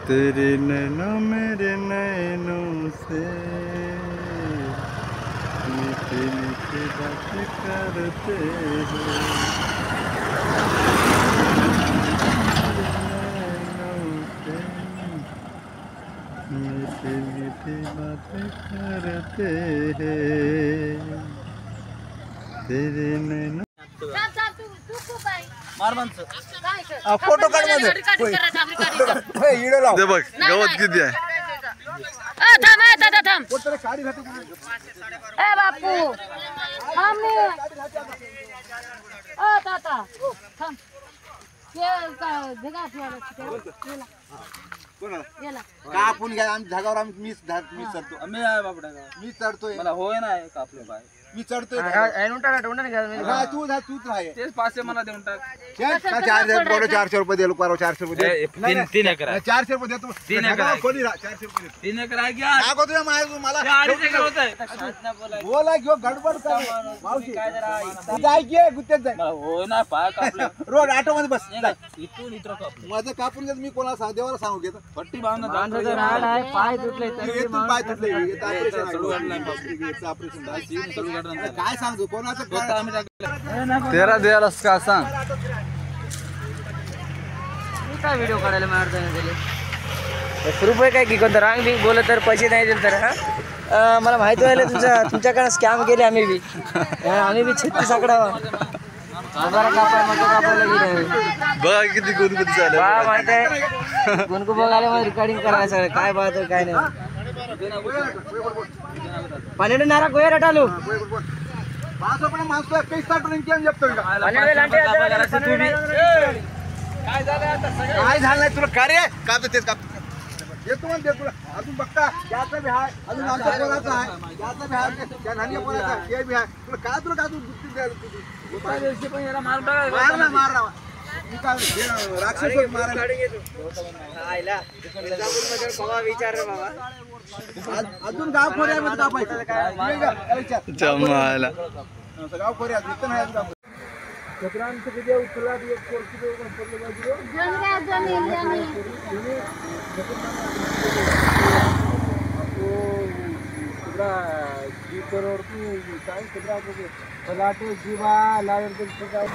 तेरे नैनों मेरे नैनों से मीठी मीठी बातें करते हैं। मीठी मीठी बातें करते हैं तेरे नैनों। फोटो काढ मध्ये दे बघ गवत किती आहे। ए बापू थांब रे ओ ताता थांब ये का जगा ठेवला गेला कापून घ्या आम्ही धागावर आम्ही मी चढतो आम्ही आहे बापडा मी चढतोय मला होय ना कापले बाय मी चढतोय तूच राहे तेच पाचशे मला देऊन टाक 400 रुपये दिलो परवा 400 रुपये तीन एकर आहे 400 रुपये देतो 3 एकर आहे. 400 रुपये 3 एकर आहे क्या काय तुझ्या माझ्या मला 2.5 एकर होत आहे बोला घेऊ गडबड कर मावशी जाय की गुत्त्यात जाय मला होय ना पाय कापले रोड ऑटो मध्ये बस इथून इथं कापले माझं कापून घेत मी कोणाला देवाला सांगू घेतो पट्टी बांधून पाय तुटले पाय तुटले ऑपरेशन काय सांगतो कोणाचं तेरा द्यायलास का सांग। काय व्हिडिओ काढायला मारतो रुपये काय की कोणतं रांग बिंग बोलत तर पैसे नाही दिले तर हा मला माहिती व्हायला तुमच्याकडे स्कॅम केले आम्ही बी 36 आकडा कापायला गेले बघा किती गुणगुण झालं माहित आहे गुणगु बघायला मला रेकॉर्डिंग करायला सगळं काय पाहतो काय नाही पन्नेरु नारा कोया रटालू 5 रुपये मागतो 21 रुपये केम जपतो काय झालं आता सगळं काय झालं नाही तुला कार्य कापतो तेच कापतो येतो म्हणते तुला अजून बघता त्याचा बी आहे अजून आमच्या पोराचा आहे त्याचा बी आहे त्या नानिया पोराचा आहे ते बी आहे तुला काय तुला काय तू दुसरी द्यायला तुझी दुसऱ्या दिवशी पण याला मारून टाकायचं मारला मारला मी काय राक्षस मारायला विचार रे बाबा अजून गाव खोऱ्यामध्ये कापायचं जमायला गाव खोऱ्यात इथं नाही अजून चक्रांचं किती उचलला एक कोर्सी पडले बाजू जी करोड़ की काय कितना पलाटे जीवा लायर के प्रकार